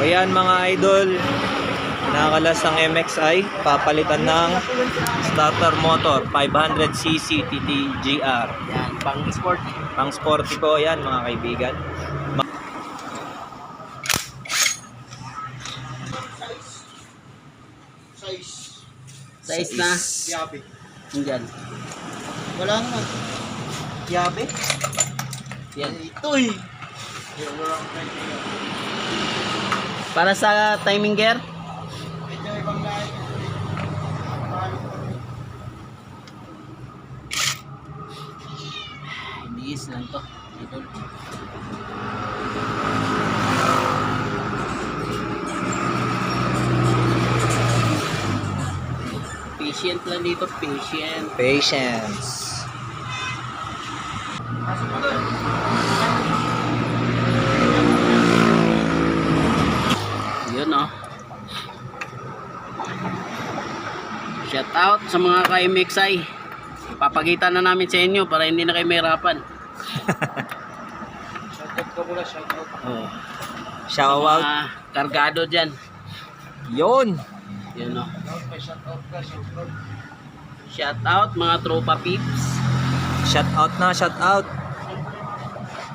ayan mga idol, nakalas ng MXI, papalitan ng starter motor 500cc TTGR. Yan, pang sporty. Pang sporty po yan mga kaibigan. Size na. Yabe. Yan. Wala naman. Yabe? Yan. Ito eh. Para sa timing gear. Medyo ibang lahat. Biis lang to. Idol. Patient lang dito. Patient. Patience. Pasok mo doon. Yun oh. Shout out sa mga ka-MXI. Papakita na namin sa inyo para hindi na kayo mahirapan. Shoutout ko muna, shoutout. Oh. Shout out. Mga kargado dyan. Yun. Yun oh. May shoutout ka, shoutout. Shout out mga tropa peeps. Shout out na, shout out.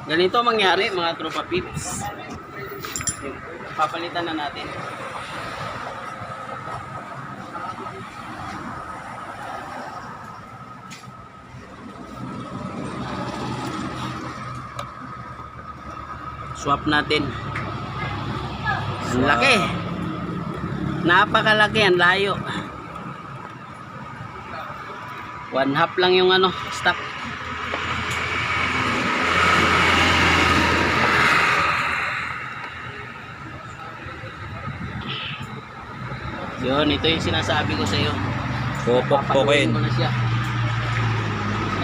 Ganito mangyari mga tropa peeps. Papalitan na natin. Swap natin. Ang laki. Napakalaki, ang layo. 1/2 lang yung ano, stock. Yun, ito yung sinasabi ko sa iyo. Pupukpukin. Papaluin mo na siya.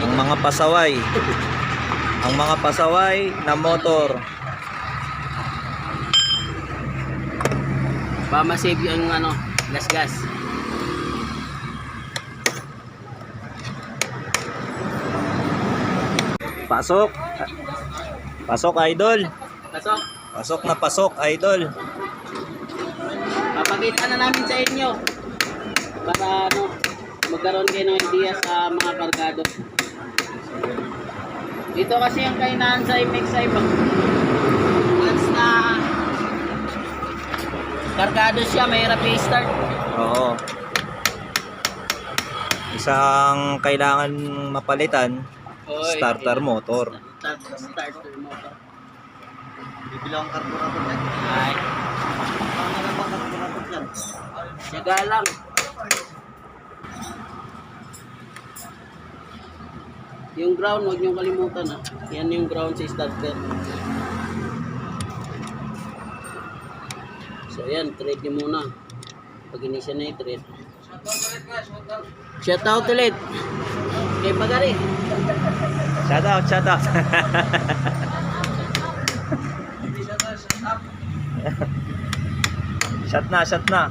Ang mga pasaway. Ang mga pasaway na motor. Para ma-save yung ano, gas-gas. Pasok. Pasok idol. Pasok. Pasok na pasok idol. Papakita na namin sa inyo para ano, magkaroon kayo ng idea sa mga kargado. Dito kasi ang kainahan sa MXI ba? Once na kargado siya, mahirap i-start. Oo. Isang kailangan mapalitan, starter motor. Starter motor. Bibilang karburador na. Ay, Ano na bang karburador yan? siyaga lang. Yung ground, huwag niyong kalimutan ha. Yan yung ground sa starter. So yan, trade niyo muna. Pag hindi siya na i-trade. Shout out ulit. Kay Pagari. Shout out, shout out. Shot na, shot na.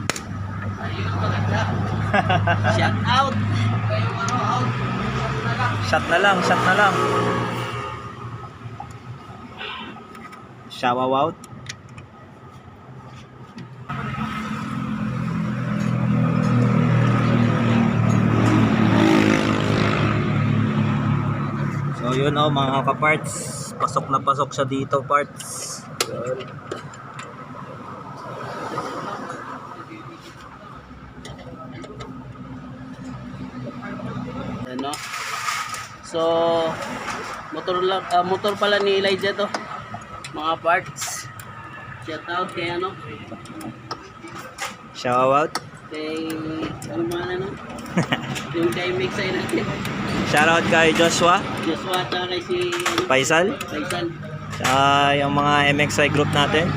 Shout out. Shot na lang, shot na lang. Shower out. So yun oh mga kaparts, pasok na pasok siya dito parts. Yun. Ano? So motor pala ni Elijah to. Mga parts. Shout out kay ano? Shower out. Kay ano man ano? Yung kay MXI natin. Shout out kay Joshua, Joshua at kay si ano? Faisal, Kaisan. yung mga MXI group natin.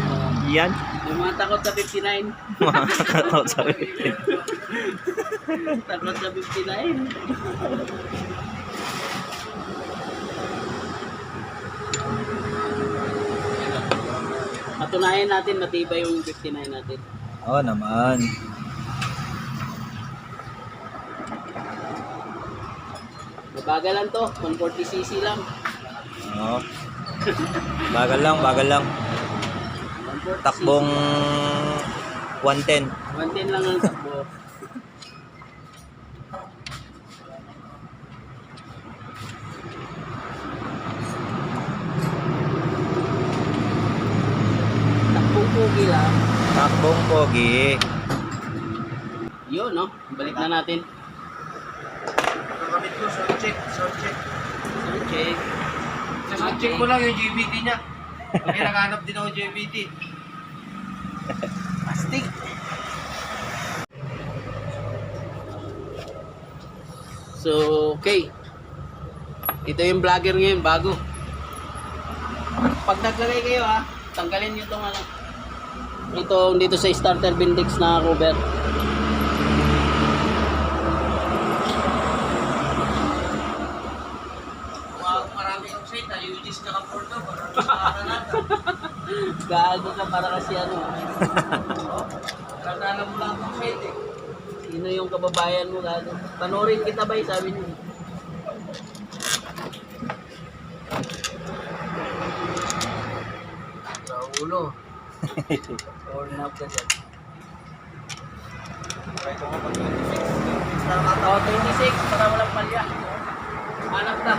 Yan. Yung mga takot sa 59. Sorry. Takot sa 59. Patunayan natin matibay yung 59 natin. Oo naman. Mabagal lang to, 140cc lang. Oo. Bagal lang, bagal lang. Takbong 110. 110 lang ang takbo. Takbong pugi lang. Takbong pogi. Yun, no? Balik na natin. Nakamit ko, sound check. Okay. Sa sound check mo lang yung GBT niya. Kasi naghanap din ako GBT. Plastic. So, okay. Ito yung vlogger ngayon, bago. Pag naglagay kayo ha, tanggalin nyo itong ano. Ito, dito sa starter Bindex na cover. Marami kang site, UG's ka Porto. Marami ka Gago ka para kasi ano. Kandala mo lang ang site eh. Sino yung kababayan mo, gago? Panorin kita ba, sabi niyo. Sa ulo. Torn up ka dyan. Tama, 26 para walang palya. Hanap na.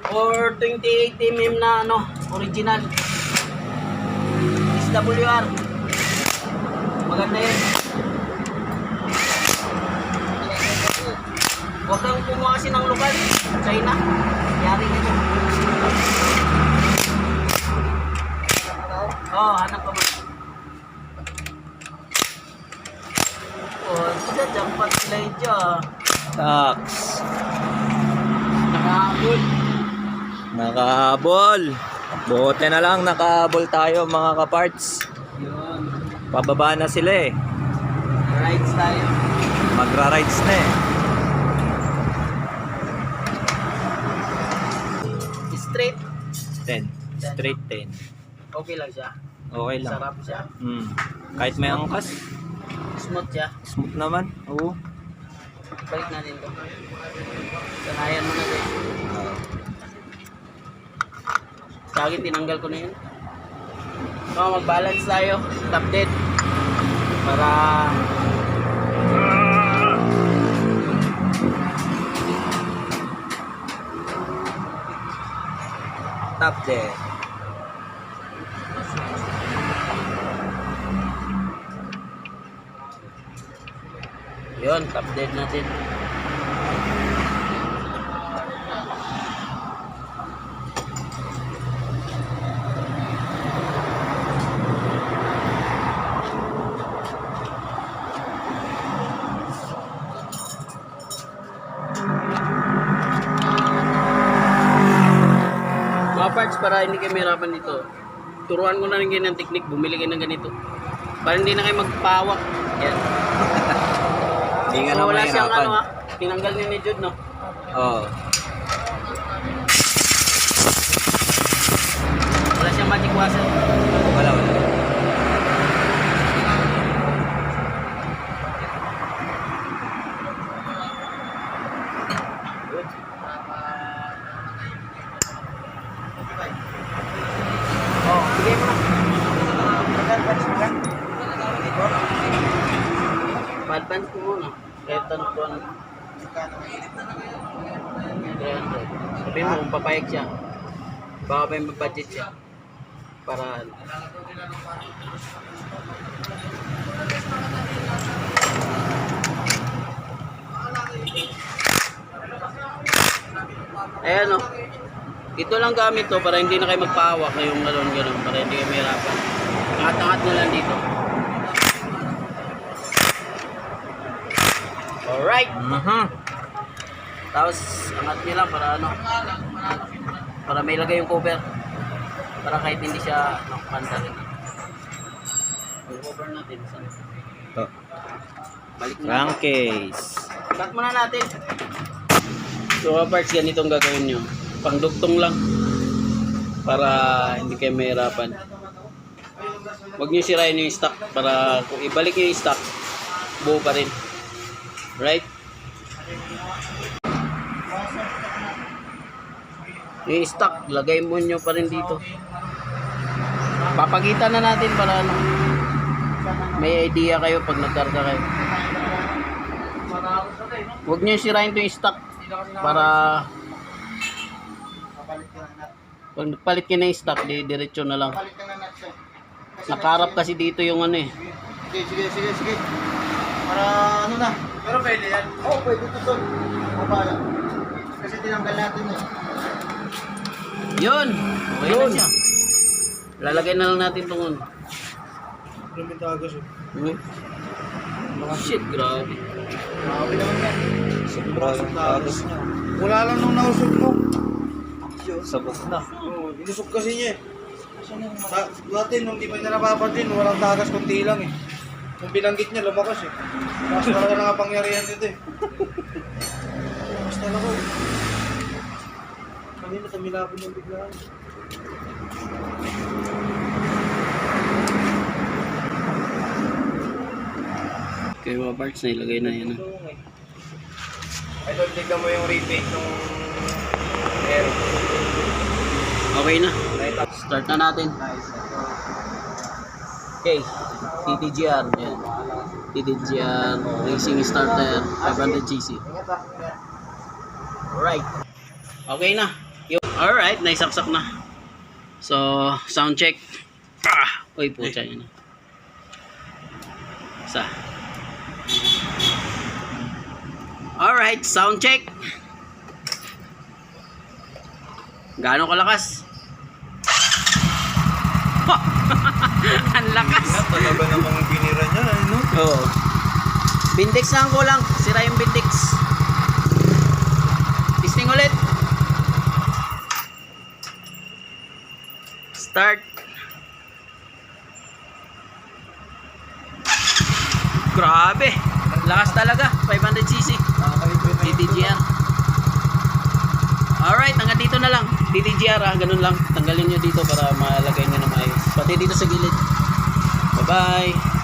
Or 28 mm na ano, original. SWR. Maganda yan. Huwag kang kumuha kasi ng lokal. China. Yari ka dyan. Oo, hanap ka mo. Oh, sila jampat sila dyan. Tax. Nakahabol. Nakahabol. Buti na lang nakahabol tayo mga kaparts. Yun. Pababa na sila eh. Rides tayo. Magra-rides na eh. Straight. 10. Straight 10. Okay lang siya. Okay lang. Sarap siya. Kahit may angkas. Smooth siya. Smooth naman. Oo. Balik natin to. Sanayan mo na rin. Sa akin, tinanggal ko na yun. So, mag-balance tayo. Top dead. Para... Top dead. Yun, top dead natin. Mga parts, para hindi kayo mahirapan dito, turuan ko na rin kayo ng technique, bumili kayo ng ganito para hindi na kayo magpawak. Yan. Hindi nga So, na wala siyang mahirapan. ano tinanggal niya ni Jude, no? Oo. Wala siyang magic washer. Wala. Oh, bigay mo na. Bad pants ko muna. Kahit ano po ano. 300. Sabihin mo kung papayag siya. Baka ba yung budget siya. Para ayan o. Ito lang gamit to para hindi na kayo magpahawak ngayong galon-galon. Para hindi kayo mahirapan. Angat-angat nyo lang dito. Alright. Tapos angat nyo lang para ano. Para may lagay yung cover. Para kahit hindi siya panta rin. Yung cover natin. Saan? Ito. Balik na. Crankcase. Cut muna natin. So parts, ganitong gagawin nyo. Pangdugtong lang. Para hindi kayo mahirapan. Huwag nyo sirain yung stock. Para kung ibalik nyo yung stock, buo pa rin. Right? Yung stock, lagay mo nyo pa rin dito. Papagitan na natin para ano, may idea kayo pag nagkarga kayo. Huwag nyo sirain ito yung stock para pag nagpalit ka na yung stock, diretso na lang. Nakarap kasi dito yung ano eh. Sige. Para ano na. Pero pwede yan. Oo, pwede ito tol. Mabaya. Kasi tinanggal natin eh. Yun! Okay na siya. Lalagay na lang natin itong ano. Lumitagas eh. Shit, grabe. Grabe naman yan. Sobrang tagas niya. Wala lang nung nausog mo. Sabog na. Oo, inusog kasi niya eh. Dati nung di pa niya napapansin, walang tagas kunti lang eh. Nung binanggit niya, lumakas eh. Mas talaga nakapangyarihan dito eh. Mas talaga eh. Kanina tamilapon yung biglaan. Okay, mga parts na ilagay na yan. Ay, doon tignan mo yung rebate nung air. Okay na. Start na natin. Okay. TTGR. Yan. TTGR Racing Starter 500cc. Alright. Okay na. Alright. Naisaksak na. So, sound check. Uy, pucha yun. Isa. Alright, sound check. Gaano kalakas? Ang lakas. Talaga namang binira niya, ano? Oo. Bindex na ang kulang. Sira yung bindex. Testing ulit. Start. Grabe. Lakas talaga. 500cc. DDGR. Alright, hanggang dito na lang. DDGR ganun lang. Tanggalin nyo dito para malagay nyo na maayos. Pati dito sa gilid. Bye-bye.